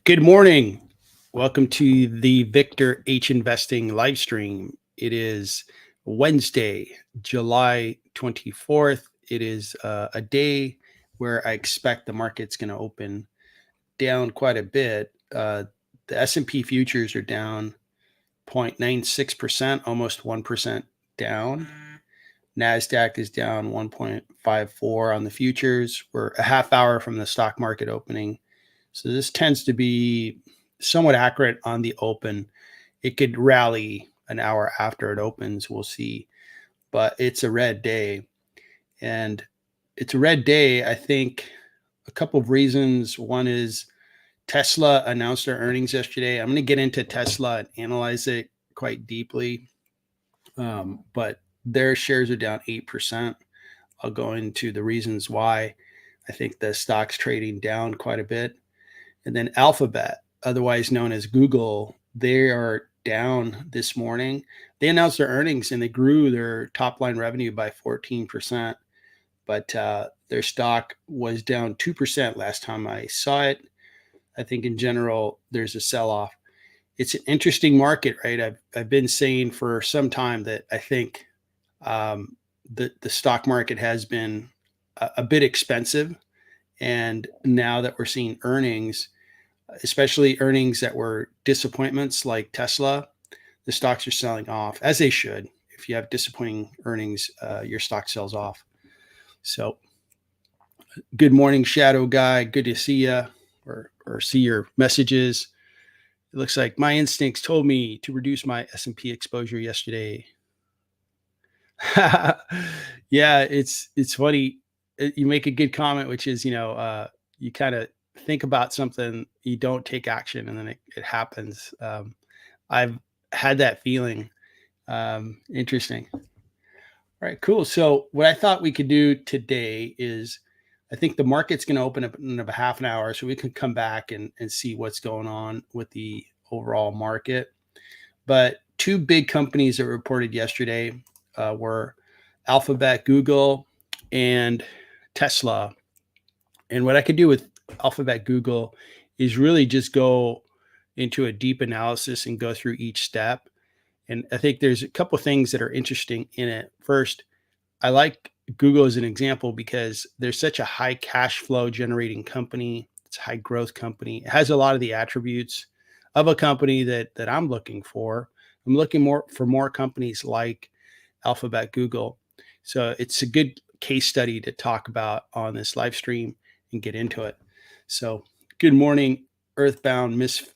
Good morning. Welcome to the Victor H Investing live stream. It is Wednesday, July 24th. It is a day where I expect the market's going to open down quite a bit. The S&P futures are down 0.96%, almost 1% down. NASDAQ is down 1.54 on the futures. We're a half hour from the stock market opening. So this tends to be somewhat accurate on the open. It could rally an hour after it opens. We'll see. But it's a red day. And it's a red day, I think, a couple of reasons. One is Tesla announced their earnings yesterday. I'm going to get into Tesla and analyze it quite deeply. But their shares are down 8%. I'll go into the reasons why. I think the stock's trading down quite a bit. And then Alphabet, otherwise known as Google, they are down this morning. They announced their earnings and they grew their top line revenue by 14%, but their stock was down 2% last time I saw it. I think in general, there's a sell off. It's an interesting market, right? I've been saying for some time that I think the stock market has been a bit expensive. And now that we're seeing earnings, especially earnings that were disappointments like Tesla, the stocks are selling off, as they should. If you have disappointing earnings, your stock sells off. So good morning, Shadow Guy. Good to see you or see your messages. It looks like my instincts told me to reduce my S&P exposure yesterday. Yeah, it's funny. You make a good comment, which is, you kind of think about something, you don't take action, and then it happens. I've had that feeling. Interesting. All right, cool. So what I thought we could do today is I think the market's going to open up in about half an hour, so we can come back and see what's going on with the overall market. But two big companies that reported yesterday were Alphabet, Google, and Tesla. And what I could do with Alphabet, Google is really just go into a deep analysis and go through each step. And I think there's a couple of things that are interesting in it. First, I like Google as an example because they're such a high cash flow generating company. It's a high growth company. It has a lot of the attributes of a company that I'm looking for. I'm looking for more companies like Alphabet, Google. So it's a good case study to talk about on this live stream and get into it. So good morning, Earthbound Misfit.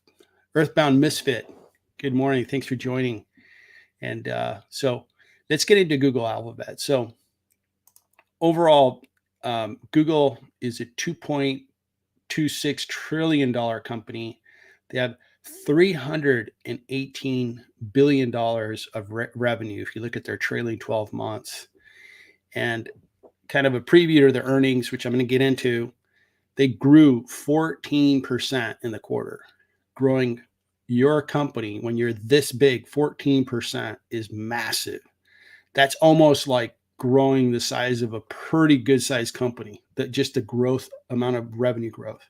Good morning. Thanks for joining. And so let's get into Google Alphabet. So overall, Google is a $2.26 trillion company. They have $318 billion of revenue if you look at their trailing 12 months. And kind of a preview of the earnings, which I'm going to get into, they grew 14% in the quarter. Growing your company when you're this big, 14% is massive. That's almost like growing the size of a pretty good sized company, that just the growth amount of revenue growth.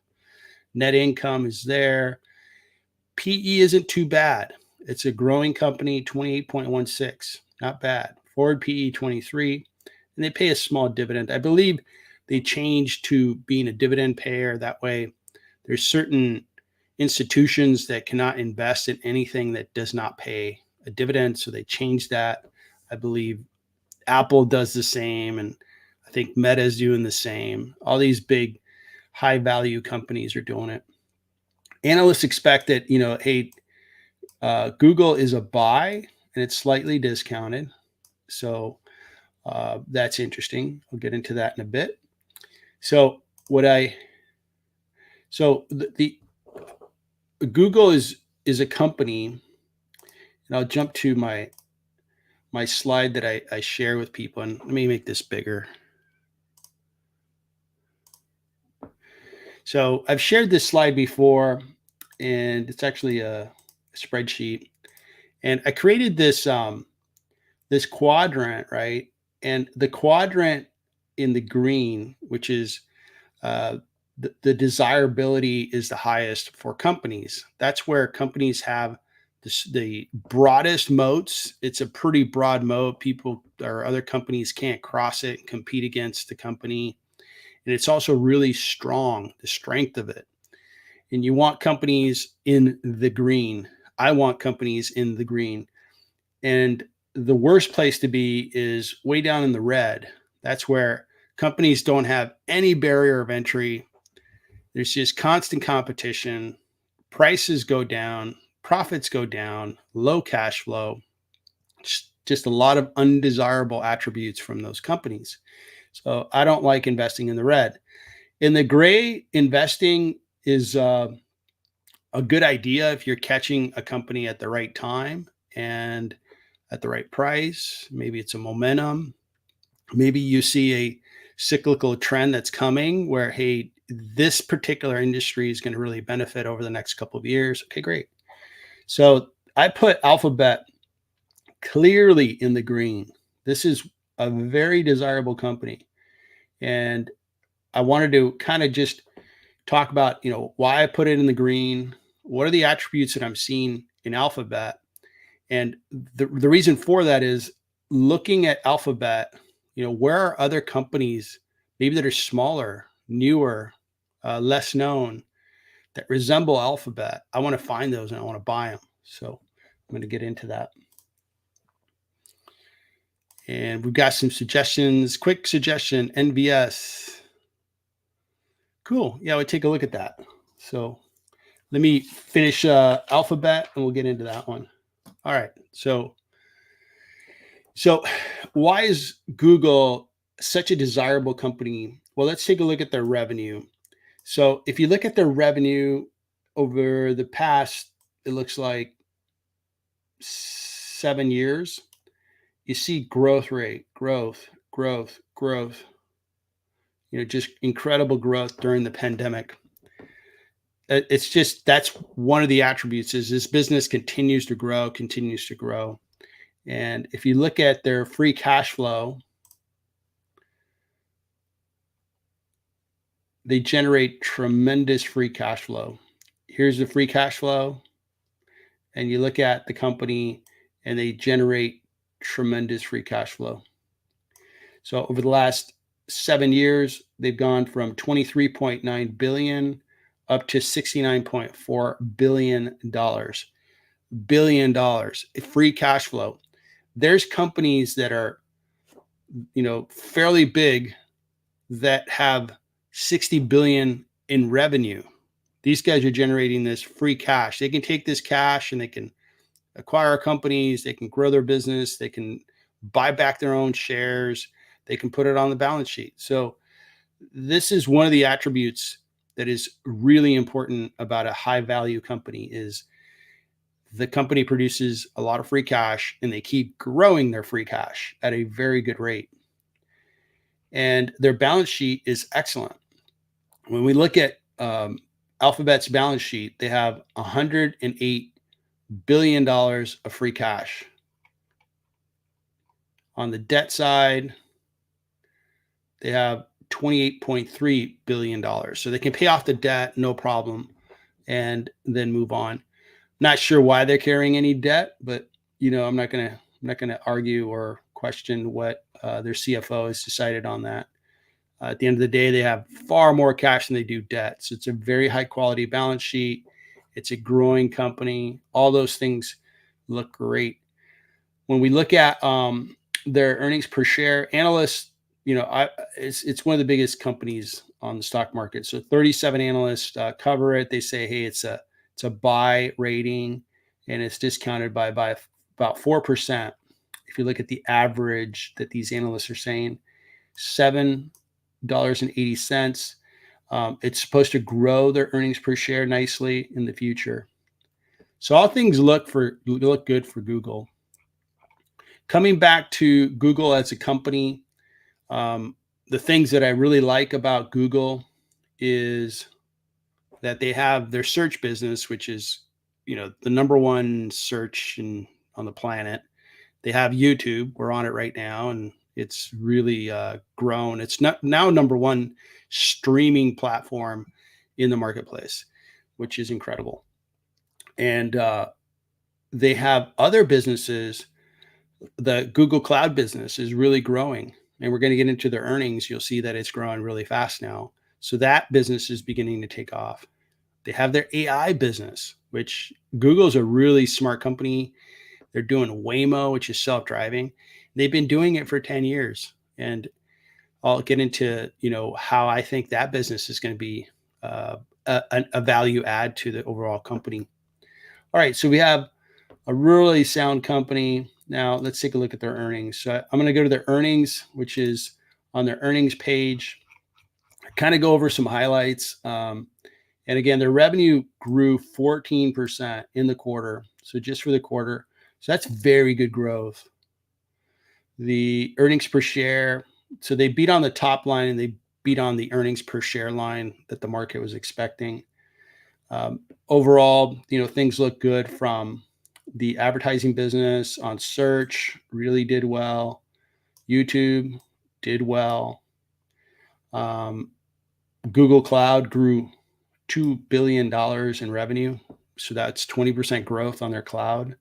Net income is there. PE isn't too bad. It's a growing company, 28.16, not bad. Forward PE 23, and they pay a small dividend. I believe they changed to being a dividend payer. That way, there's certain institutions that cannot invest in anything that does not pay a dividend. So they changed that. I believe Apple does the same, and I think Meta is doing the same. All these big high value companies are doing it. Analysts expect that, hey, Google is a buy and it's slightly discounted. So that's interesting. I'll get into that in a bit. So the Google is a company, and I'll jump to my slide that I share with people, and let me make this bigger. So I've shared this slide before, and it's actually a spreadsheet, and I created this this quadrant, right? And the quadrant in the green, which is the desirability is the highest for companies. That's where companies have the broadest moats. It's a pretty broad moat. People or other companies can't cross it and compete against the company. And it's also really strong, the strength of it. And you want companies in the green. I want companies in the green. And the worst place to be is way down in the red. That's where companies don't have any barrier of entry. There's just constant competition. Prices go down, profits go down, low cash flow, just a lot of undesirable attributes from those companies. So I don't like investing in the red. In the gray, investing is a good idea if you're catching a company at the right time and at the right price. Maybe it's a momentum. Maybe you see a cyclical trend that's coming where, hey, this particular industry is going to really benefit over the next couple of years. Okay, great. So I put Alphabet clearly in the green. This is a very desirable company. And I wanted to kind of just talk about, why I put it in the green. What are the attributes that I'm seeing in Alphabet? And the reason for that is looking at Alphabet, where are other companies maybe that are smaller, newer, less known that resemble Alphabet? I want to find those and I want to buy them. So I'm going to get into that. And we've got some suggestions. Quick suggestion, NVS. Cool. Yeah, we'll take a look at that. So let me finish Alphabet and we'll get into that one. All right. So why is Google such a desirable company? Well, let's take a look at their revenue. So if you look at their revenue over the past, it looks like 7 years, you see growth rate, growth. Just incredible growth during the pandemic. It's just, that's one of the attributes is this business continues to grow. And if you look at their free cash flow, they generate tremendous free cash flow. Here's the free cash flow. And you look at the company and they generate tremendous free cash flow. So over the last 7 years, they've gone from 23.9 billion up to $69.4 billion. $1 billion free cash flow. There's companies that are, fairly big that have 60 billion in revenue. These guys are generating this free cash. They can take this cash and they can acquire companies, they can grow their business, they can buy back their own shares, they can put it on the balance sheet. So this is one of the attributes that is really important about a high value company is the company produces a lot of free cash and they keep growing their free cash at a very good rate. And their balance sheet is excellent. When we look at Alphabet's balance sheet, they have $108 billion of free cash. On the debt side, they have $28.3 billion. So they can pay off the debt, no problem, and then move on. Not sure why they're carrying any debt, but I'm not gonna argue or question what their CFO has decided on that. At the end of the day, they have far more cash than they do debt. So it's a very high quality balance sheet. It's a growing company. All those things look great. When we look at their earnings per share, analysts, it's one of the biggest companies on the stock market. So 37 analysts cover it. They say, hey, it's a buy rating, and it's discounted by about 4%. If you look at the average that these analysts are saying, $7.80. It's supposed to grow their earnings per share nicely in the future. So all things look good for Google. Coming back to Google as a company, the things that I really like about Google is that they have their search business, which is, the number one search on the planet. They have YouTube. We're on it right now, and it's really grown. It's not now number one streaming platform in the marketplace, which is incredible. And they have other businesses. The Google Cloud business is really growing, and we're going to get into their earnings. You'll see that it's growing really fast now. So that business is beginning to take off. They have their AI business, which Google's a really smart company. They're doing Waymo, which is self-driving. They've been doing it for 10 years. And I'll get into, how I think that business is going to be a value add to the overall company. All right, so we have a really sound company. Now let's take a look at their earnings. So I'm going to go to their earnings, which is on their earnings page. Kind of go over some highlights. And again, their revenue grew 14% in the quarter. So just for the quarter. So that's very good growth. The earnings per share. So they beat on the top line and they beat on the earnings per share line that the market was expecting. Overall, things look good from the advertising business on search, really did well. YouTube did well. Google Cloud grew $2 billion in revenue. So that's 20% growth on their cloud.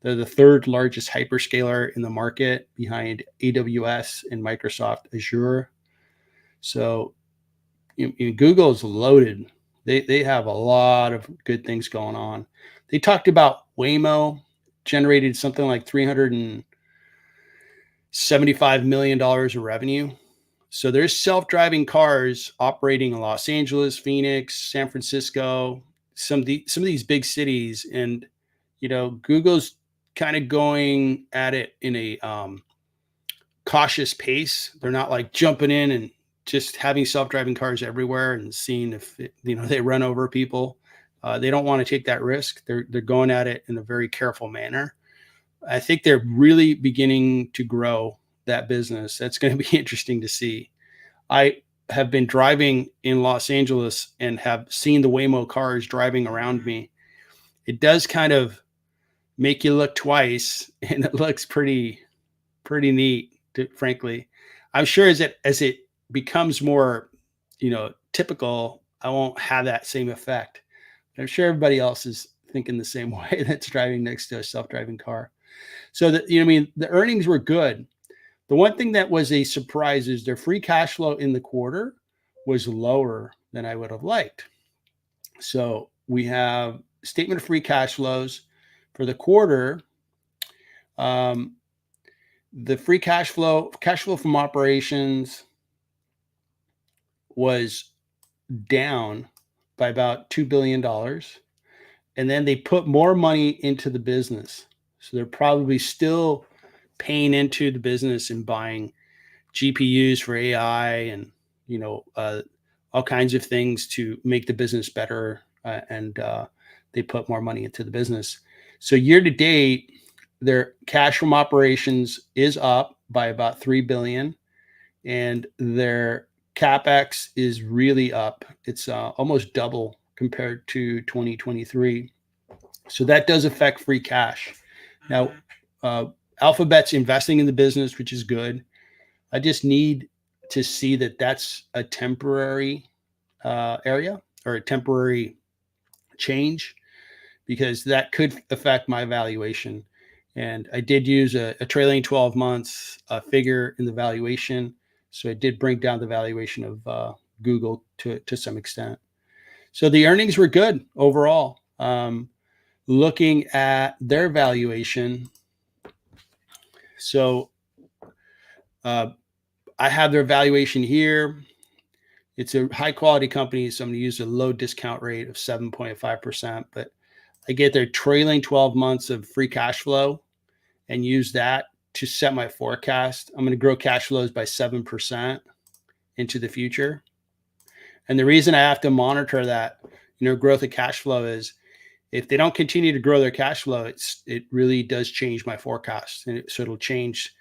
They're the third largest hyperscaler in the market behind AWS and Microsoft Azure. So Google is loaded. They have a lot of good things going on. They talked about Waymo generated something like $375 million of revenue. So there's self-driving cars operating in Los Angeles, Phoenix, San Francisco, some of these big cities, and Google's kind of going at it in a cautious pace. They're not like jumping in and just having self-driving cars everywhere and seeing if they run over people. They don't want to take that risk. They're going at it in a very careful manner. I think they're really beginning to grow that business. That's going to be interesting to see. I have been driving in Los Angeles and have seen the Waymo cars driving around me. It does kind of make you look twice, and it looks pretty neat, frankly. I'm sure as it becomes more, typical, I won't have that same effect. But I'm sure everybody else is thinking the same way that's driving next to a self-driving car. So the earnings were good. The one thing that was a surprise is their free cash flow in the quarter was lower than I would have liked. So we have statement of free cash flows for the quarter. The free cash flow from operations was down by about $2 billion. And then they put more money into the business. So they're probably still paying into the business and buying GPUs for AI and, all kinds of things to make the business better. And they put more money into the business. So year to date, their cash from operations is up by about $3 billion, and their CapEx is really up. It's almost double compared to 2023. So that does affect free cash. Now, Alphabet's investing in the business, which is good. I just need to see that that's a temporary area or a temporary change, because that could affect my valuation. And I did use a trailing 12 months figure in the valuation. So it did bring down the valuation of Google to some extent. So the earnings were good overall. Looking at their valuation, so I have their valuation here. It's a high quality company, so I'm going to use a low discount rate of 7.5%. But I get their trailing 12 months of free cash flow and use that to set my forecast. I'm going to grow cash flows by 7% into the future. And the reason I have to monitor that, growth of cash flow is if they don't continue to grow their cash flow, it really does change my forecast. And so it'll change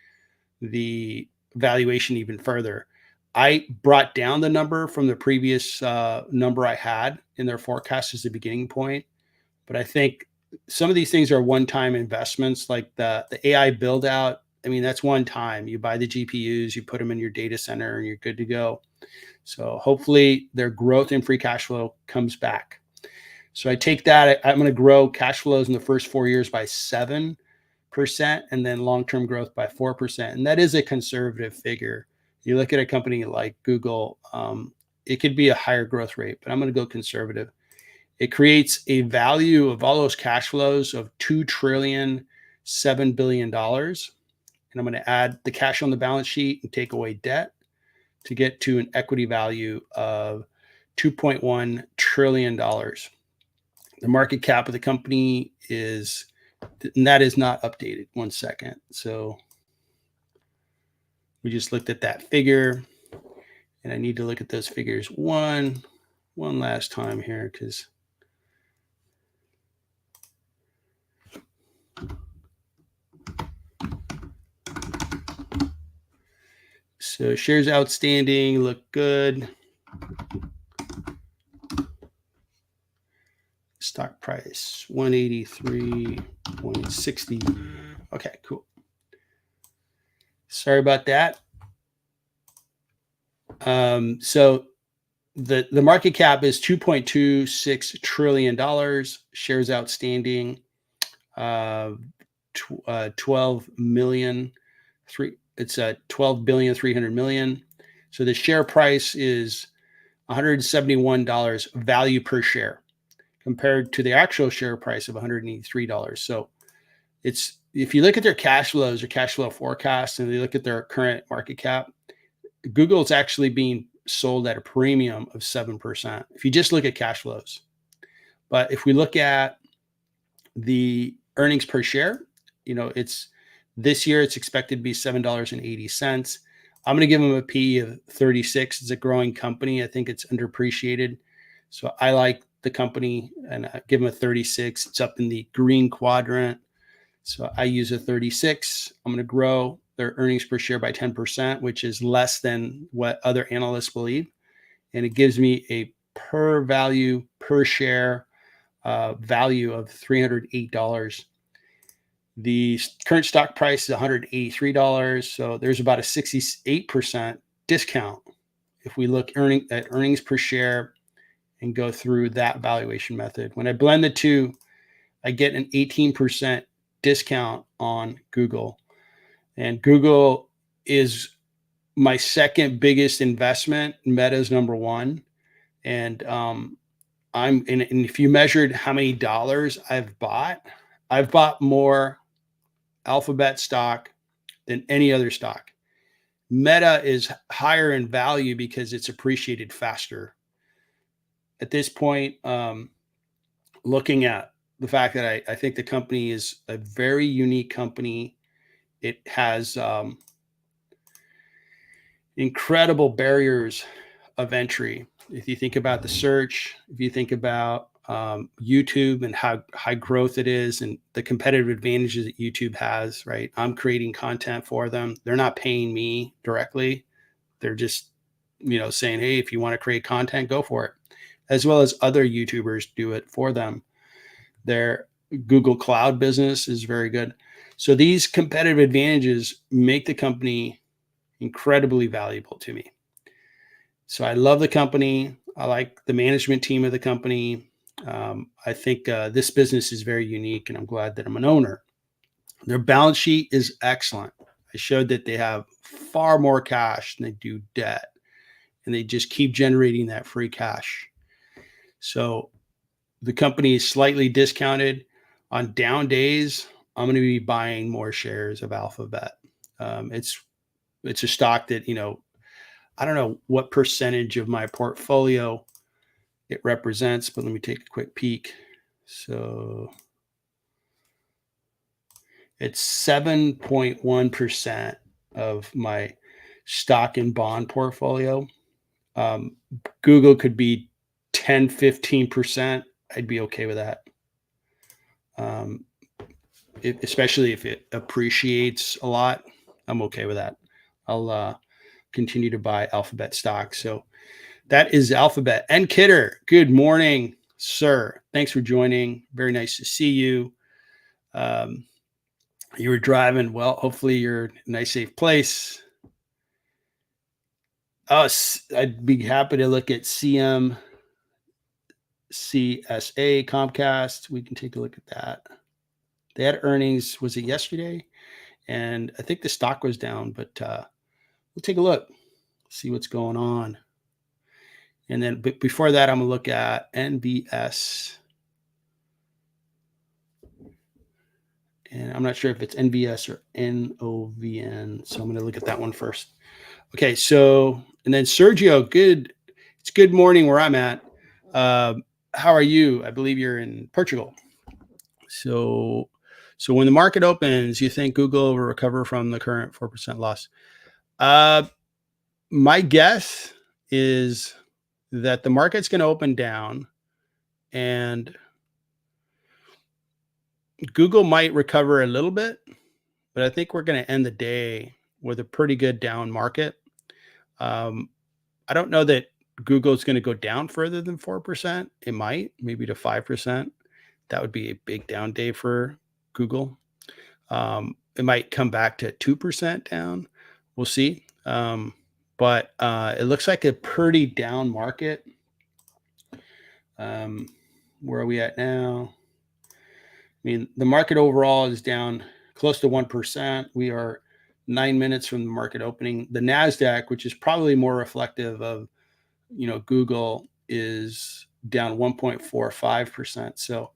the valuation even further. I brought down the number from the previous number I had in their forecast as the beginning point. But I think some of these things are one-time investments, like the AI build out I mean, that's one time. You buy the GPUs, you put them in your data center, and you're good to go. So hopefully their growth in free cash flow comes back. So I take that. I'm going to grow cash flows in the first 4 years by 7%, and then long-term growth by 4%. And that is a conservative figure. You look at a company like Google, it could be a higher growth rate, but I'm going to go conservative. It creates a value of all those cash flows of $2,007,000,000,000. And I'm going to add the cash on the balance sheet and take away debt to get to an equity value of $2.1 trillion. The market cap of the company is, and that is not updated. 1 second. So we just looked at that figure, and I need to look at those figures one last time here, because so shares outstanding look good. Stock price 183.60. Okay, cool. Sorry about that. So the market cap is $2.26 trillion. Shares outstanding 12 million. It's $12,300,000,000. So the share price is $171 value per share, compared to the actual share price of $183. So it's, if you look at their cash flows or cash flow forecasts, and they look at their current market cap, Google is actually being sold at a premium of 7%. If you just look at cash flows. But if we look at the earnings per share, it's this year it's expected to be $7.80. I'm going to give them a P of 36. It's a growing company. I think it's underappreciated. So I like the company, and I give them a 36. It's up in the green quadrant. So I use a 36. I'm going to grow their earnings per share by 10%, which is less than what other analysts believe. And it gives me a per share value of $308. The current stock price is $183. So there's about a 68% discount if we look at earnings per share and go through that valuation method. When I blend the two, I get an 18% discount on Google. And Google is my second biggest investment. Meta's number one. And and if you measured how many dollars I've bought more Alphabet stock than any other stock. Meta is higher in value because it's appreciated faster. At this point, looking at the fact that I think the company is a very unique company. It has incredible barriers of entry. If you think about the search, if you think about YouTube and how high growth it is, and the competitive advantages that YouTube has, right? I'm creating content for them. They're not paying me directly. They're just, saying, hey, if you want to create content, go for it. As well as other YouTubers do it for them. Their Google Cloud business is very good. So these competitive advantages make the company incredibly valuable to me. So I love the company. I like the management team of the company. I think this business is very unique, and I'm glad that I'm an owner. Their balance sheet is excellent. I showed that they have far more cash than they do debt, and they just keep generating that free cash. So the company is slightly discounted. On down days, I'm going to be buying more shares of Alphabet. It's a stock that, I don't know what percentage of my portfolio it represents, but let me take a quick peek. So it's 7.1% of my stock and bond portfolio. Google could be 10, 15%. I'd be okay with that. Especially if it appreciates a lot, I'm okay with that. I'll continue to buy Alphabet stock. So that is Alphabet. And Kidder, good morning, sir. Thanks for joining. Very nice to see you. You were driving. Well, hopefully you're in a nice, safe place. Oh, I'd be happy to look at CM, CSA, Comcast. We can take a look at that. They had earnings, was it yesterday? And I think the stock was down, but we'll take a look, see what's going on. And then before that, I'm going to look at NVS. And I'm not sure if it's NVS or NOVN. So I'm going to look at that one first. Okay. So, and then Sergio, good. It's good morning where I'm at. How are you? I believe you're in Portugal. So when the market opens, you think Google will recover from the current 4% loss? My guess is that the market's going to open down and Google might recover a little bit, but I think we're going to end the day with a pretty good down market. I don't know that Google's going to go down further than 4%. It might, maybe to 5%. That would be a big down day for Google. It might come back to 2% down. We'll see. But it looks like a pretty down market. Where are we at now? I mean, the market overall is down close to 1%. We are 9 minutes from the market opening. The NASDAQ, which is probably more reflective of, Google, is down 1.45%. So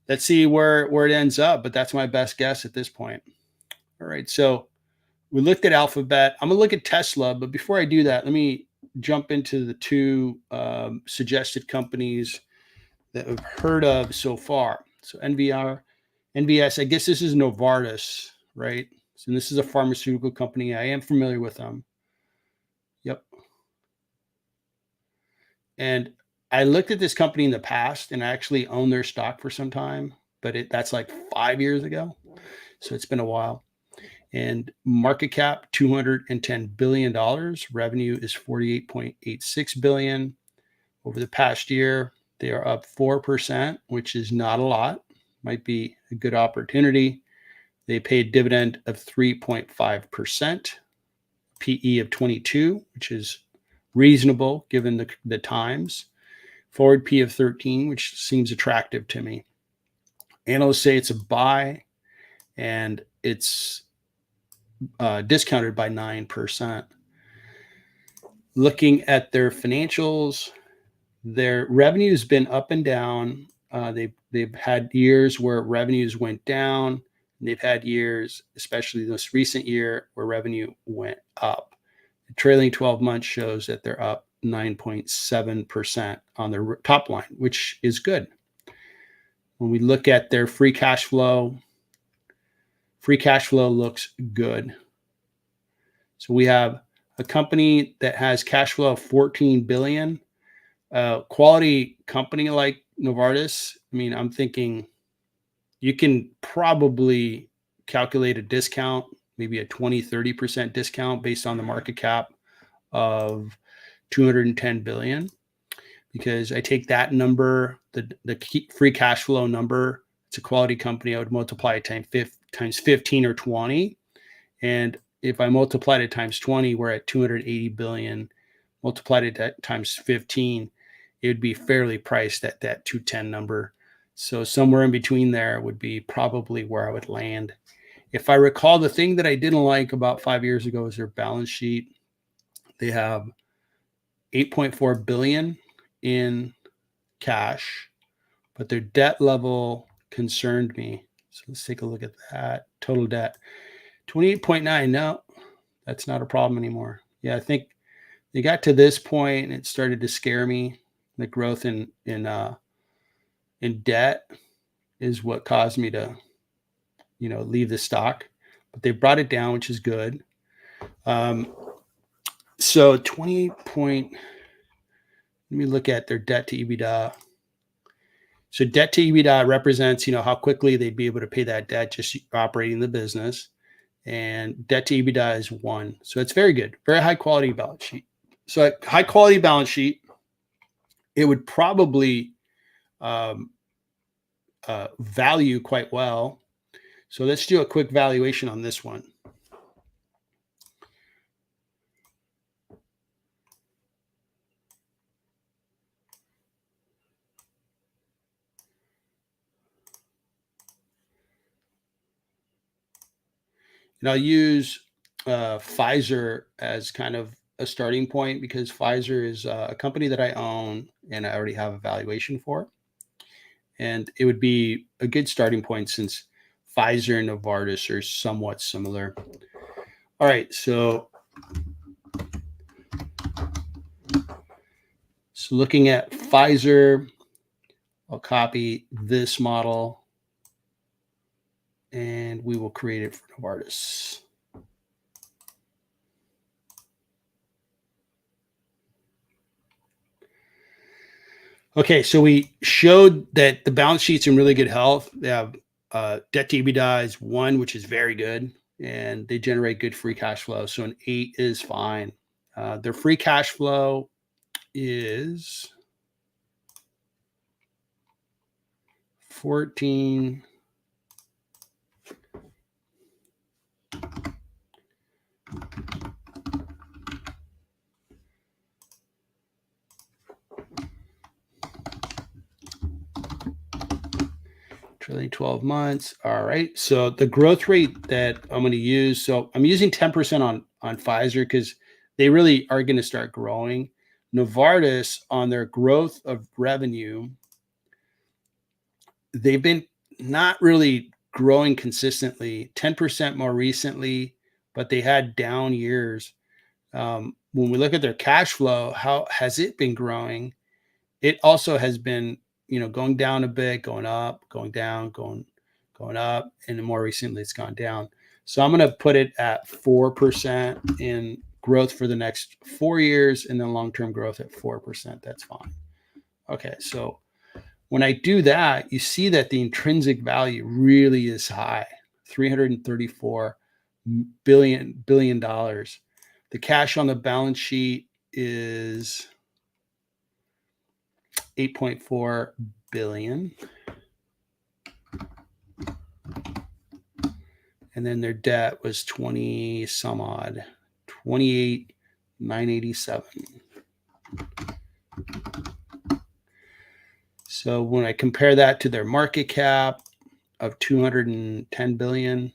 let's see where it ends up, but that's my best guess at this point. All right. So we looked at Alphabet. I'm going to look at Tesla, but before I do that, let me jump into the two suggested companies that we've heard of so far. So NVS, I guess this is Novartis, right? So this is a pharmaceutical company. I am familiar with them. Yep. And I looked at this company in the past and I actually owned their stock for some time, but that's like 5 years ago. So it's been a while. And market cap, $210 billion. Revenue is $48.86 billion. Over the past year, they are up 4%, which is not a lot. Might be a good opportunity. They paid a dividend of 3.5%, PE of 22, which is reasonable given the times. Forward P of 13, which seems attractive to me. Analysts say it's a buy, and it's discounted by 9%. Looking at their financials, their revenue has been up and down. They've had years where revenues went down. And they've had years, especially this recent year, where revenue went up. The trailing 12 months shows that they're up 9.7% on their top line, which is good. When we look at their free cash flow looks good. So we have a company that has cash flow of $14 billion. Quality company like Novartis, I mean, I'm thinking you can probably calculate a discount, maybe a 20-30% discount based on the market cap of $210 billion. Because I take that number, the free cash flow number, it's a quality company, I would multiply it times 15 or 20. And if I multiplied it times 20, we're at 280 billion. Multiplied it times 15, it would be fairly priced at that 210 number. So somewhere in between there would be probably where I would land. If I recall, the thing that I didn't like about 5 years ago is their balance sheet. They have 8.4 billion in cash, but their debt level concerned me. So let's take a look at that. Total debt, 28.9. No, that's not a problem anymore. Yeah, I think they got to this point and it started to scare me. The growth in debt is what caused me to, leave the stock. But they brought it down, which is good. So 28 point. Let me look at their debt to EBITDA. So debt to EBITDA represents, how quickly they'd be able to pay that debt just operating the business. And debt to EBITDA is 1. So it's very good. Very high quality balance sheet. So a high quality balance sheet, it would probably value quite well. So let's do a quick valuation on this one. And I'll use Pfizer as kind of a starting point because Pfizer is a company that I own and I already have a valuation for. And it would be a good starting point since Pfizer and Novartis are somewhat similar. All right, so looking at Pfizer, I'll copy this model and we will create it for Novartis. Okay, so we showed that the balance sheet's in really good health. They have debt to EBITDA is 1, which is very good, and they generate good free cash flow. So an 8 is fine. Their free cash flow is 14. Trailing 12 months. All right. So the growth rate that I'm going to use, so I'm using 10% on Pfizer because they really are going to start growing. Novartis, on their growth of revenue, they've been not really growing consistently, 10% more recently, but they had down years. When we look at their cash flow, how has it been growing? It also has been, going down a bit, going up, going down, going up, and then more recently it's gone down. So I'm going to put it at 4% in growth for the next 4 years, and then long-term growth at 4%. That's fine. Okay, so when I do that, you see that the intrinsic value really is high, $334 billion. The cash on the balance sheet is 8.4 billion. And then their debt was 20 some odd, 28,987. So when I compare that to their market cap of 210 billion,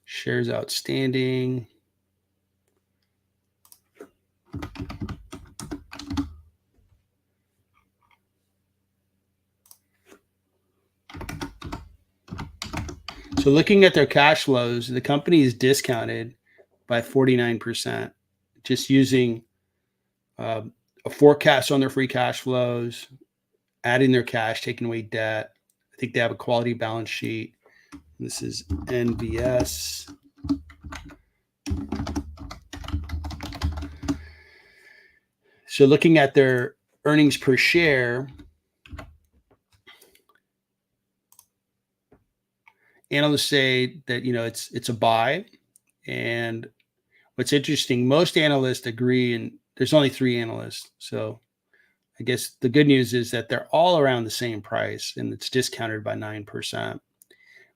shares outstanding, so looking at their cash flows, the company is discounted by 49%, just using a forecast on their free cash flows, adding their cash, taking away debt. I think they have a quality balance sheet. This is NVS. So looking at their earnings per share, analysts say that it's a buy. And what's interesting, most analysts agree, and there's only 3 analysts. So I guess the good news is that they're all around the same price, and it's discounted by 9%.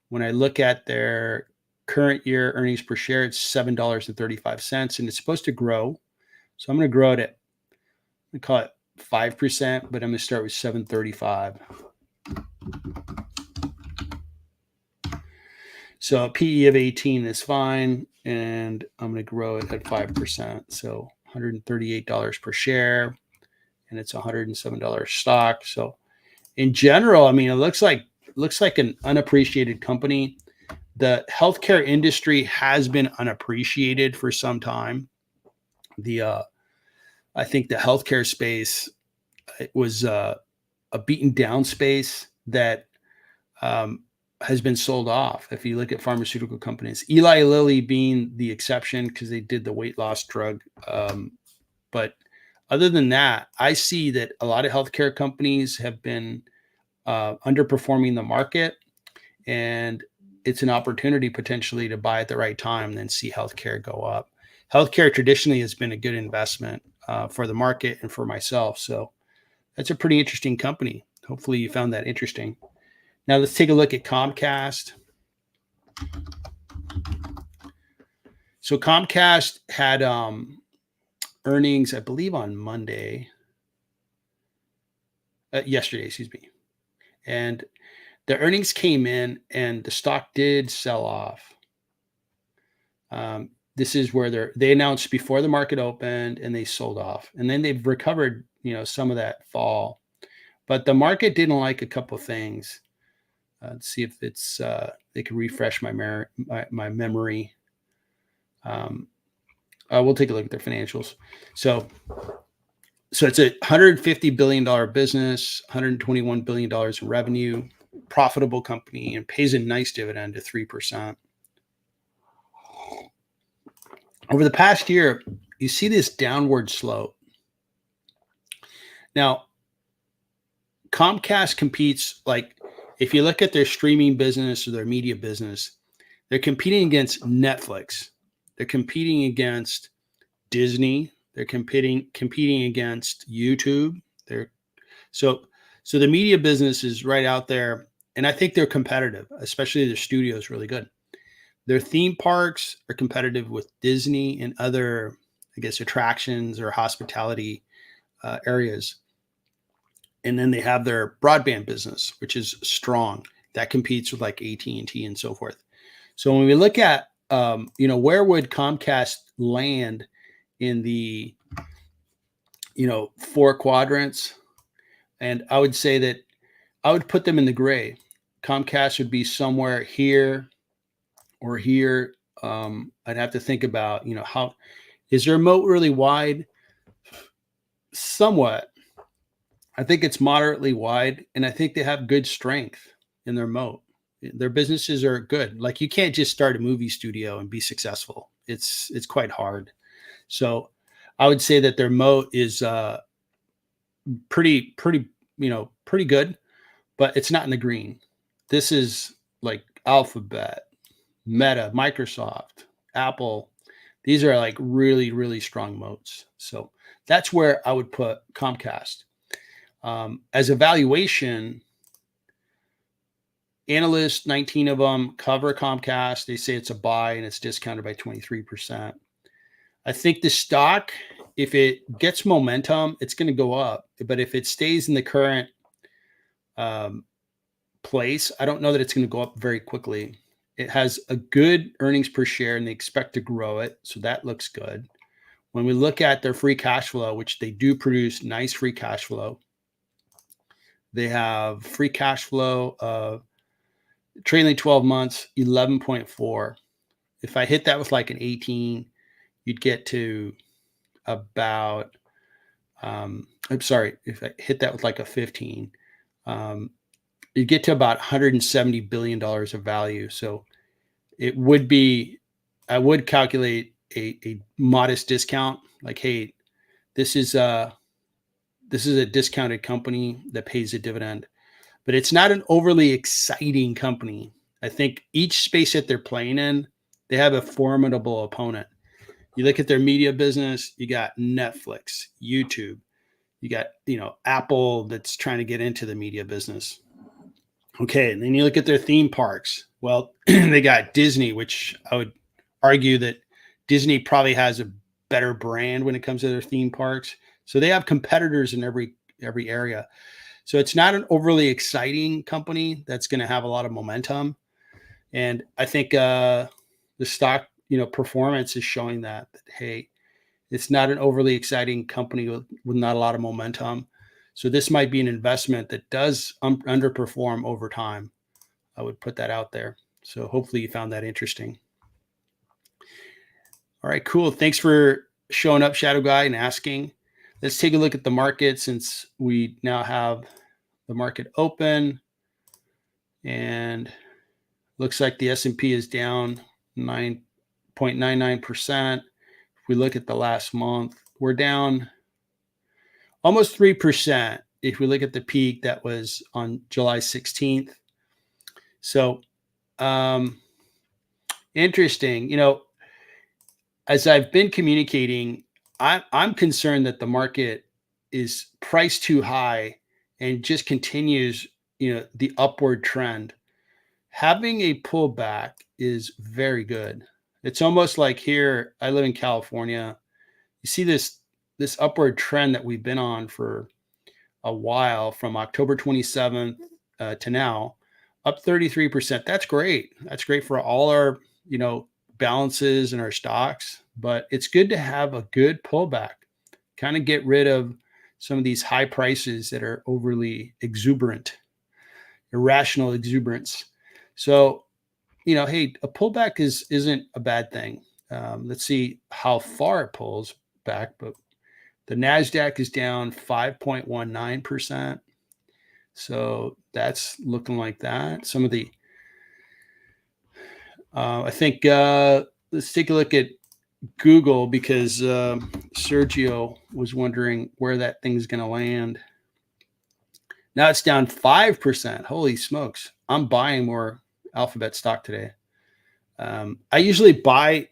When I look at their current year earnings per share, it's $7.35, and it's supposed to grow. So I'm going to grow it at, we call it 5%, but I'm going to start with 735. So a PE of 18 is fine, and I'm going to grow it at 5%. So $138 per share, and it's $107 stock. So in general, I mean, it looks like an unappreciated company. The healthcare industry has been unappreciated for some time. I think the healthcare space, it was a beaten down space that has been sold off. If you look at pharmaceutical companies, Eli Lilly being the exception because they did the weight loss drug. But other than that, I see that a lot of healthcare companies have been underperforming the market, and it's an opportunity potentially to buy at the right time and then see healthcare go up. Healthcare traditionally has been a good investment for the market and for myself. So That's a pretty interesting company. Hopefully you found that interesting. Now let's take a look at Comcast. So Comcast had earnings, I believe, on yesterday, excuse me. And the earnings came in and the stock did sell off. This is where they announced before the market opened and they sold off. And then they've recovered, some of that fall. But the market didn't like a couple of things. Let's see if they can refresh my memory. We'll take a look at their financials. So it's a $150 billion business, $121 billion in revenue, profitable company, and pays a nice dividend of 3%. Over the past year, you see this downward slope. Now, Comcast competes, like if you look at their streaming business or their media business, they're competing against Netflix. They're competing against Disney. They're competing against YouTube. So the media business is right out there, and I think they're competitive, especially their studio is really good. Their theme parks are competitive with Disney and other, I guess, attractions or hospitality areas. And then they have their broadband business, which is strong. That competes with like AT&T and so forth. So when we look at, where would Comcast land in the, 4 quadrants? And I would say that I would put them in the gray. Comcast would be somewhere here or here. I'd have to think about, how is their moat really wide? Somewhat. I think it's moderately wide, and I think they have good strength in their moat. Their businesses are good. Like you can't just start a movie studio and be successful. It's quite hard. So I would say that their moat is pretty good, but it's not in the green. This is like Alphabet, Meta, Microsoft, Apple. These are like really, really strong moats. So that's where I would put Comcast. As a valuation, analysts, 19 of them, cover Comcast. They say it's a buy and it's discounted by 23%. I think the stock, if it gets momentum, it's going to go up. But if it stays in the current place, I don't know that it's going to go up very quickly. It has a good earnings per share and they expect to grow it. So that looks good. When we look at their free cash flow, which they do produce nice free cash flow, they have free cash flow of trailing 12 months, 11.4. If I hit that with like an 18, you'd get to about, if I hit that with like a 15, you get to about $170 billion of value. So it would be, I would calculate a modest discount. Like, hey, this is a discounted company that pays a dividend, but it's not an overly exciting company. I think each space that they're playing in, they have a formidable opponent. You look at their media business, you got Netflix, YouTube, you got, Apple that's trying to get into the media business. Okay. And then you look at their theme parks. Well, they got Disney, which I would argue that Disney probably has a better brand when it comes to their theme parks. So they have competitors in every area. So it's not an overly exciting company that's going to have a lot of momentum. And I think the stock, performance is showing that, hey, it's not an overly exciting company with not a lot of momentum. So this might be an investment that does underperform over time. I would put that out there. So hopefully you found that interesting. All right, cool. Thanks for showing up, Shadow Guy, and asking. Let's take a look at the market since we now have the market open. And looks like the S&P is down 9.99%. If we look at the last month, we're down almost 3%. If we look at the peak that was on July 16th. So interesting. As I've been communicating, I'm concerned that the market is priced too high and just continues, the upward trend, having a pullback is very good. It's almost like here, I live in California. You see this upward trend that we've been on for a while from October 27th to now, up 33%. That's great. That's great for all our, balances and our stocks, but it's good to have a good pullback, kind of get rid of some of these high prices that are overly exuberant, irrational exuberance. So, hey, a pullback isn't a bad thing. Let's see how far it pulls back, but the NASDAQ is down 5.19%. So that's looking like that. Some of the, I think, let's take a look at Google, because Sergio was wondering where that thing's going to land. Now it's down 5%. Holy smokes. I'm buying more Alphabet stock today. I usually buy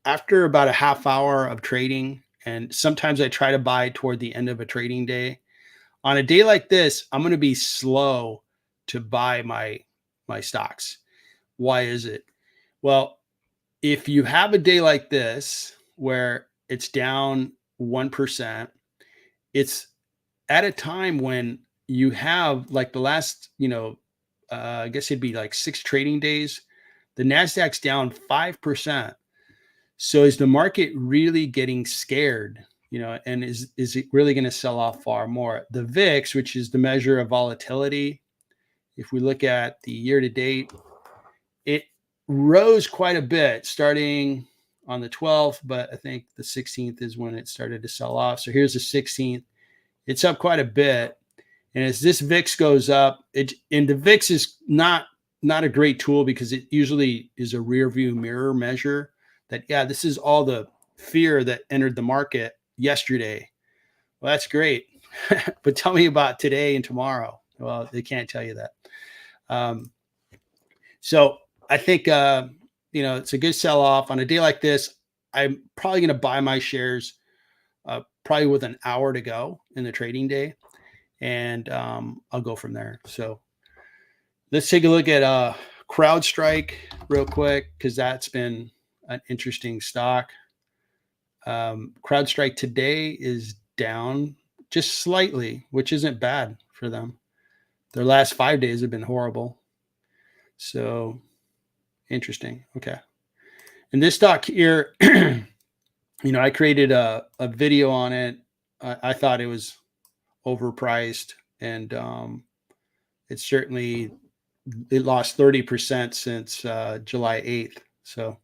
after about a half hour of trading, and sometimes I try to buy toward the end of a trading day. On a day like this, I'm going to be slow to buy my stocks. Why is it? Well, if you have a day like this where it's down 1%, it's at a time when you have, like, the last, I guess it'd be like 6 trading days, the NASDAQ's down 5%. So is the market really getting scared? And is it really going to sell off far more? The VIX, which is the measure of volatility, if we look at the year to date, it rose quite a bit starting on the 12th, but I think the 16th is when it started to sell off. So here's the 16th. It's up quite a bit. And as this VIX goes up, and the VIX is not a great tool, because it usually is a rear view mirror measure that, yeah, this is all the fear that entered the market yesterday. Well, that's great. But tell me about today and tomorrow. Well, they can't tell you that. So I think, it's a good sell off on a day like this. I'm probably going to buy my shares probably with an hour to go in the trading day, and I'll go from there. So let's take a look at CrowdStrike real quick, because that's been an interesting stock. CrowdStrike today is down just slightly, which isn't bad for them. Their last 5 days have been horrible. So interesting. Okay. And this stock here, I created a video on it. I thought it was overpriced, and it lost 30% since July 8th. So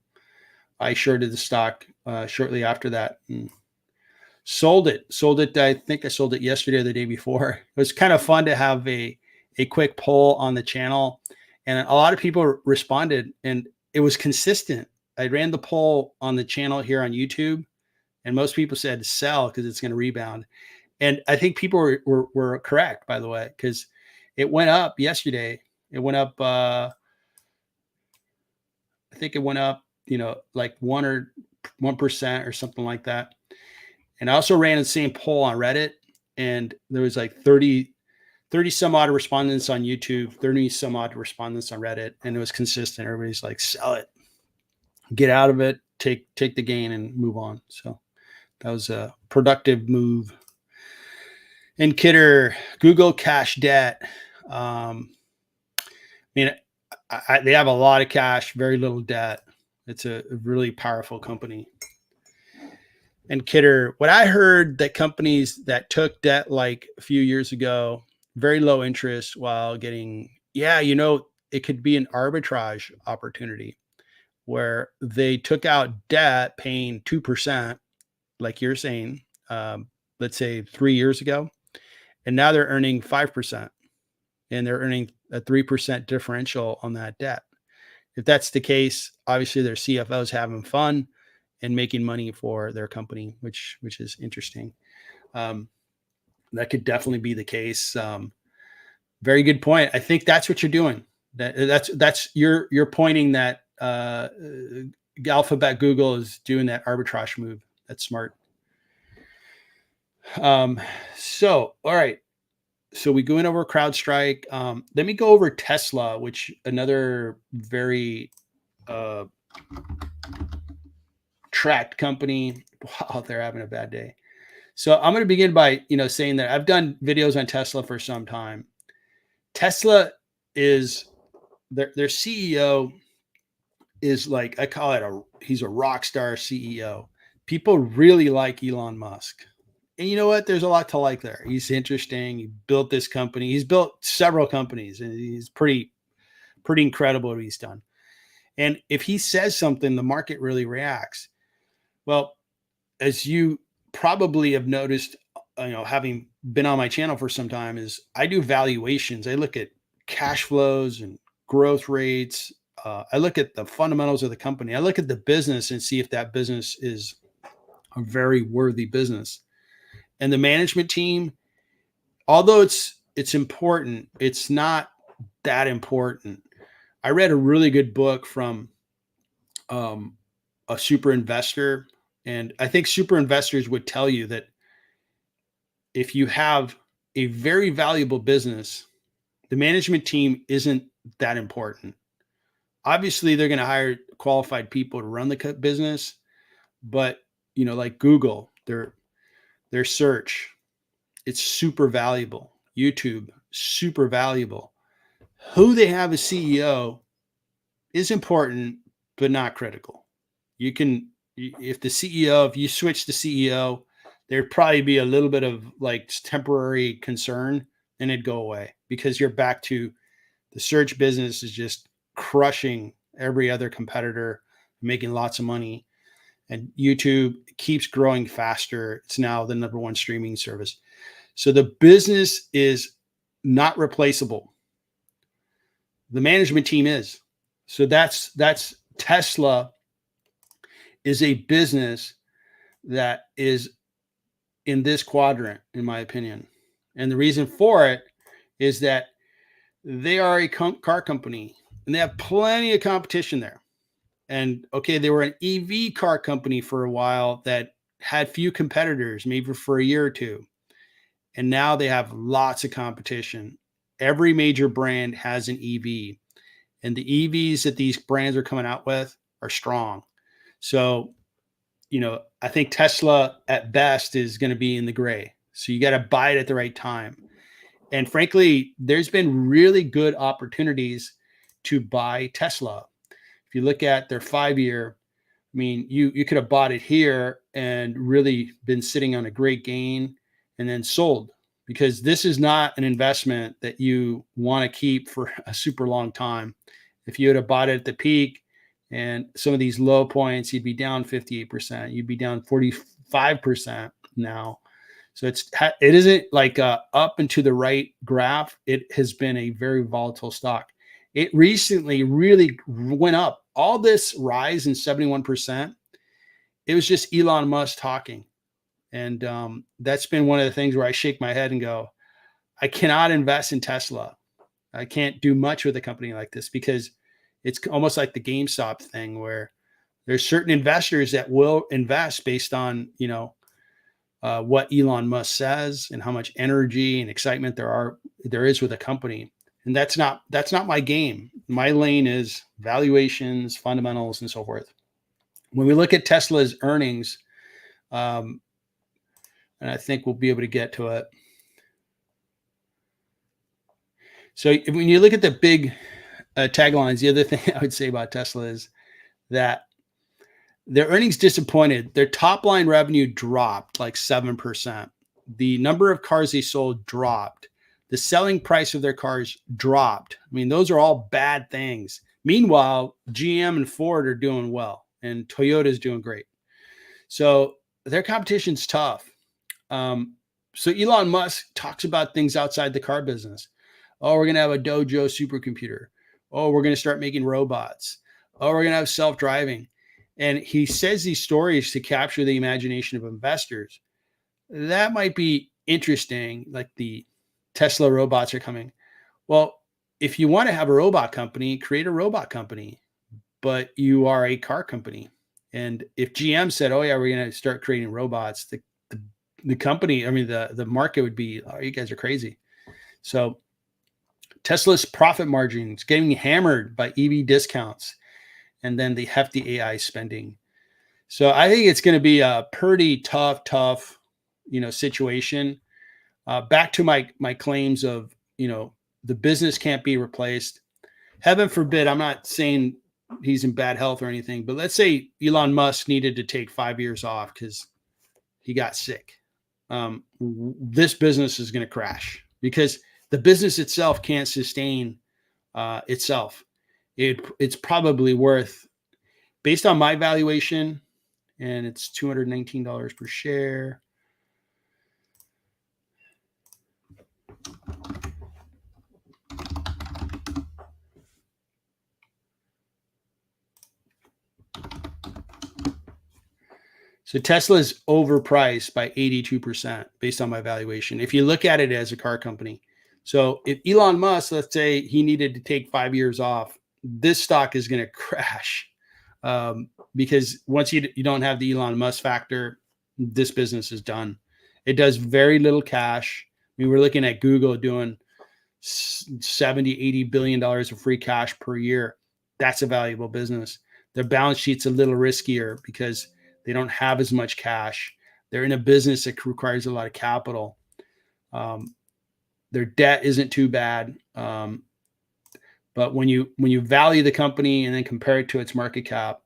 I shorted the stock shortly after that and sold it. I think I sold it yesterday or the day before. It was kind of fun to have a quick poll on the channel, and a lot of people responded, and it was consistent. I ran the poll on the channel here on YouTube, and most people said sell because it's going to rebound. And I think people were correct, by the way, because it went up yesterday. It went up, I think it went up, like 1% or something like that. And I also ran the same poll on Reddit, and there was like 30 some odd respondents on YouTube, 30 some odd respondents on Reddit, and it was consistent. Everybody's like, sell it, get out of it, take the gain and move on. So that was a productive move. And Kidder, Google cash debt. They have a lot of cash, very little debt. It's a really powerful company. And Kidder, what I heard, that companies that took debt like a few years ago, very low interest, while getting, it could be an arbitrage opportunity where they took out debt paying 2%, like you're saying, let's say 3 years ago, and now they're earning 5%, and they're earning a 3% differential on that debt. If that's the case, obviously their CFO's having fun and making money for their company, which is interesting. That could definitely be the case. Very good point. I think that's what you're doing. You're pointing that Alphabet Google is doing that arbitrage move. That's smart. Um, so, all right. So we going over CrowdStrike. Let me go over Tesla, which another very uh, tracked company. Wow, they're having a bad day. So I'm going to begin by saying that I've done videos on Tesla for some time. Tesla is their CEO is like, I call it he's a rock star CEO. People really like Elon Musk. And you know what? There's a lot to like there. He's interesting. He built this company. He's built several companies, and he's pretty incredible what he's done. And if he says something, the market really reacts. Well, as you probably have noticed, having been on my channel for some time, is I do valuations. I look at cash flows and growth rates. I look at the fundamentals of the company. I look at the business and see if that business is a very worthy business. And the management team, although it's important, it's not that important. I read a really good book from um, a super investor, and I think super investors would tell you that if you have a very valuable business, the management team isn't that important. Obviously, they're going to hire qualified people to run the business, but like Google, their search, it's super valuable. YouTube, super valuable. Who they have as CEO is important, but not critical. You can, if the CEO, if you switch the CEO, there'd probably be a little bit of like temporary concern, and it'd go away because you're back to the search business is just crushing every other competitor, making lots of money. And YouTube keeps growing faster. It's now the number one streaming service. So the business is not replaceable. The management team is. So that's Tesla is a business that is in this quadrant, in my opinion. And the reason for it is that they are a car company and they have plenty of competition there. And okay, they were an EV car company for a while that had few competitors, maybe for a year or two. And now they have lots of competition. Every major brand has an EV, and the EVs that these brands are coming out with are strong. So, I think Tesla at best is going to be in the gray. So you got to buy it at the right time. And frankly, there's been really good opportunities to buy Tesla. If you look at their 5 year, I mean, you could have bought it here and really been sitting on a great gain and then sold, because this is not an investment that you want to keep for a super long time. If you had have bought it at the peak and some of these low points, you'd be down 58%, you'd be down 45% now. So it isn't like up and to the right graph. It has been a very volatile stock. It recently really went up. All this rise in 71%, it was just Elon Musk talking. And that's been one of the things where I shake my head and go, I cannot invest in Tesla. I can't do much with a company like this because it's almost like the GameStop thing where there's certain investors that will invest based on, what Elon Musk says and how much energy and excitement there is with a company. And that's not my game. My lane is valuations, fundamentals, and so forth. When we look at Tesla's earnings, um, and I think we'll be able to get to it. So when you look at the big taglines, the other thing I would say about Tesla is that their earnings disappointed. Their top line revenue dropped like 7%. The number of cars they sold dropped. The selling price of their cars dropped. I mean, those are all bad things. Meanwhile, GM and Ford are doing well, and Toyota is doing great. So their competition's tough. So Elon Musk talks about things outside the car business. Oh, we're going to have a Dojo supercomputer. Oh, we're going to start making robots. Oh, we're going to have self-driving. And he says these stories to capture the imagination of investors. That might be interesting, like the Tesla robots are coming. Well, if you want to have a robot company, create a robot company, but you are a car company. And if GM said, oh, yeah, we're going to start creating robots, the the company, I mean, the market would be, oh, you guys are crazy. So Tesla's profit margins getting hammered by EV discounts and then the hefty AI spending. So I think it's going to be a pretty tough, situation. Back to my claims of, the business can't be replaced. Heaven forbid, I'm not saying he's in bad health or anything, but let's say Elon Musk needed to take 5 years off because he got sick. This business is going to crash because the business itself can't sustain itself. It's probably worth, based on my valuation, and it's $219 per share. So Tesla is overpriced by 82% based on my valuation. If you look at it as a car company. So if Elon Musk, let's say he needed to take 5 years off, this stock is going to crash because once you don't have the Elon Musk factor, this business is done. It does very little cash. I mean, we're looking at Google doing 70, $80 billion of free cash per year. That's a valuable business. Their balance sheet's a little riskier because they don't have as much cash. They're in a business that requires a lot of capital. Their debt isn't too bad. But when you value the company and then compare it to its market cap,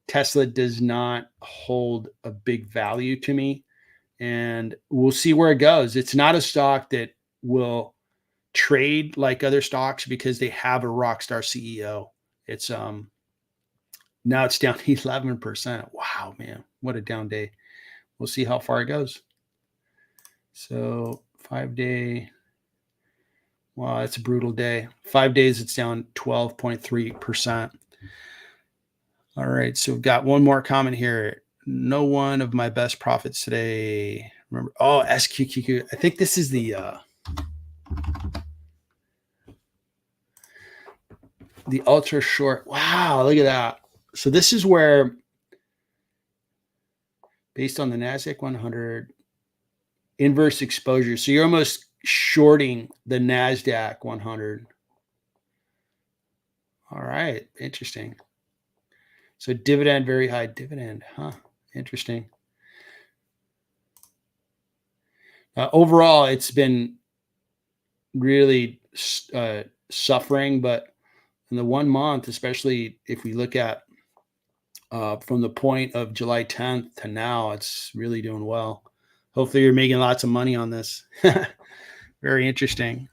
Tesla does not hold a big value to me. And we'll see where it goes. It's not a stock that will trade like other stocks because they have a rock star CEO. It's now it's down 11%. Wow, man, what a down day. We'll see how far it goes. So 5-day. Wow, it's a brutal day. 5 days, it's down 12.3%. All right, so we've got one more comment here. No one of my best profits today. Remember, SQQQ. I think this is the ultra short. Wow, look at that. So this is where, based on the NASDAQ 100, inverse exposure. So you're almost shorting the NASDAQ 100. All right, interesting. So dividend, very high dividend. Interesting. Overall, it's been really suffering, but in the 1 month, especially if we look at from the point of July 10th to now, it's really doing well. Hopefully you're making lots of money on this. Very interesting.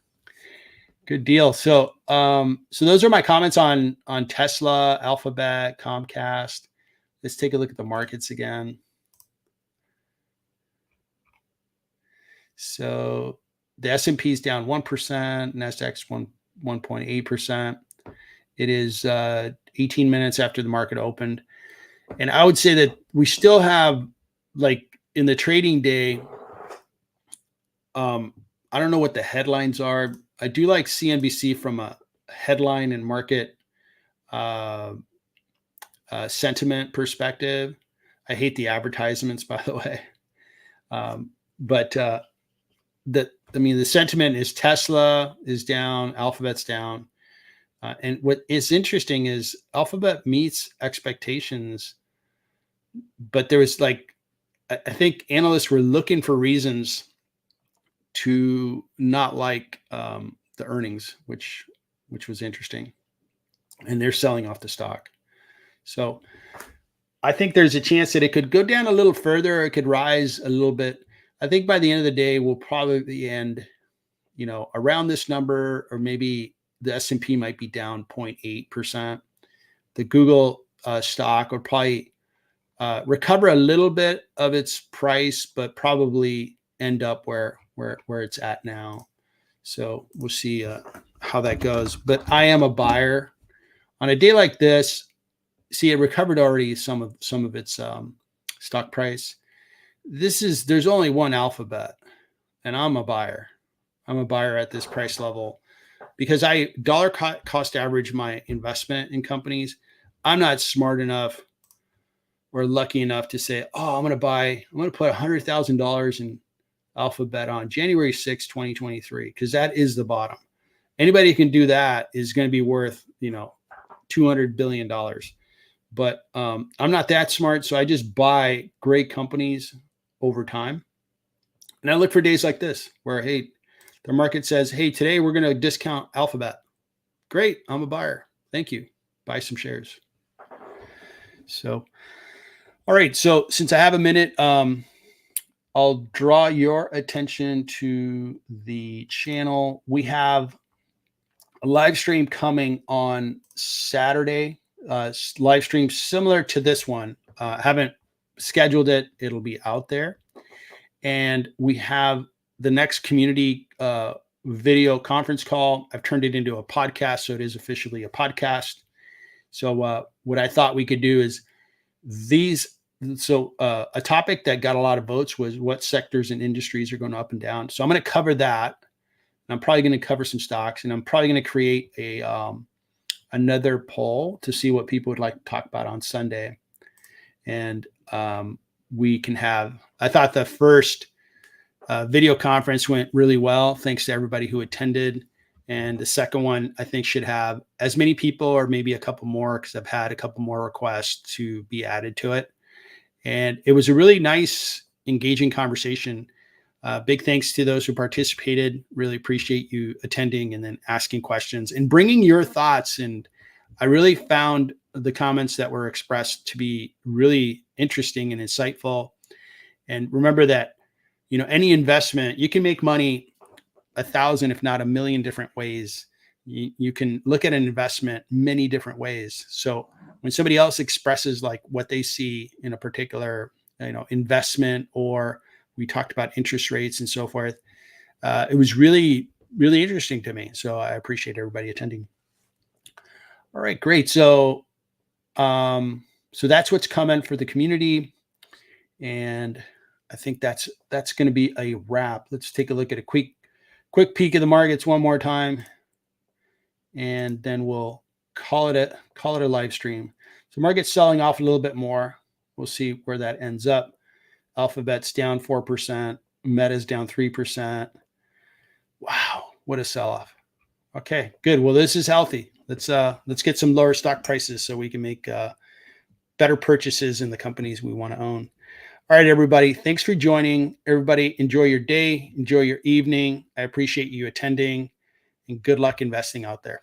Good deal. So those are my comments on Tesla, Alphabet, Comcast. Let's take a look at the markets again. So the S&P is down 1%, Nasdaq's 1.8%. It is 18 minutes after the market opened. And I would say that we still have, like, in the trading day, I don't know what the headlines are. I do like CNBC from a headline and market sentiment perspective. I hate the advertisements, by the way. But the sentiment is Tesla is down, Alphabet's down. And what is interesting is Alphabet meets expectations, but there was, like, I think analysts were looking for reasons to not like the earnings, which was interesting. And they're selling off the stock. So I think there's a chance that it could go down a little further, or it could rise a little bit. I think by the end of the day, we'll probably end, around this number, or maybe the S&P might be down 0.8%. The Google stock will probably recover a little bit of its price, but probably end up where it's at now. So we'll see how that goes. But I am a buyer on a day like this. See, it recovered already some of its stock price. There's only one Alphabet, and I'm a buyer. I'm a buyer at this price level because I dollar cost average my investment in companies. I'm not smart enough were lucky enough to say, oh, I'm going to put $100,000 in Alphabet on January 6th, 2023, because that is the bottom. Anybody who can do that is going to be worth, $200 billion. But I'm not that smart. So I just buy great companies over time. And I look for days like this where, hey, the market says, hey, today we're going to discount Alphabet. Great. I'm a buyer. Thank you. Buy some shares. So, all right. So since I have a minute, I'll draw your attention to the channel. We have a live stream coming on Saturday, live stream similar to this one. Haven't scheduled it. It'll be out there. And we have the next community video conference call. I've turned it into a podcast, so it is officially a podcast. So what I thought we could do is a topic that got a lot of votes was what sectors and industries are going up and down. So I'm going to cover that. I'm probably going to cover some stocks, and I'm probably going to create another poll to see what people would like to talk about on Sunday. And we can have, I thought the first video conference went really well. Thanks to everybody who attended. And the second one, I think, should have as many people or maybe a couple more, because I've had a couple more requests to be added to it. And it was a really nice, engaging conversation. Big thanks to those who participated. Really appreciate you attending and then asking questions and bringing your thoughts. And I really found the comments that were expressed to be really interesting and insightful. And remember that, any investment, you can make money 1,000, if not 1,000,000 different ways. You can look at an investment many different ways. So when somebody else expresses like what they see in a particular, investment, or we talked about interest rates and so forth, it was really, really interesting to me. So I appreciate everybody attending. All right, great. So, so that's what's coming for the community. And I think that's going to be a wrap. Let's take a look at a quick peek of the markets one more time, and then we'll call it a live stream. So market's selling off a little bit more. We'll see where that ends up. Alphabet's down 4%. Meta's down 3%. Wow, what a sell-off. Okay, good. Well, this is healthy. Let's get some lower stock prices so we can make better purchases in the companies we want to own. All right, everybody. Thanks for joining. Everybody, enjoy your day. Enjoy your evening. I appreciate you attending, and good luck investing out there.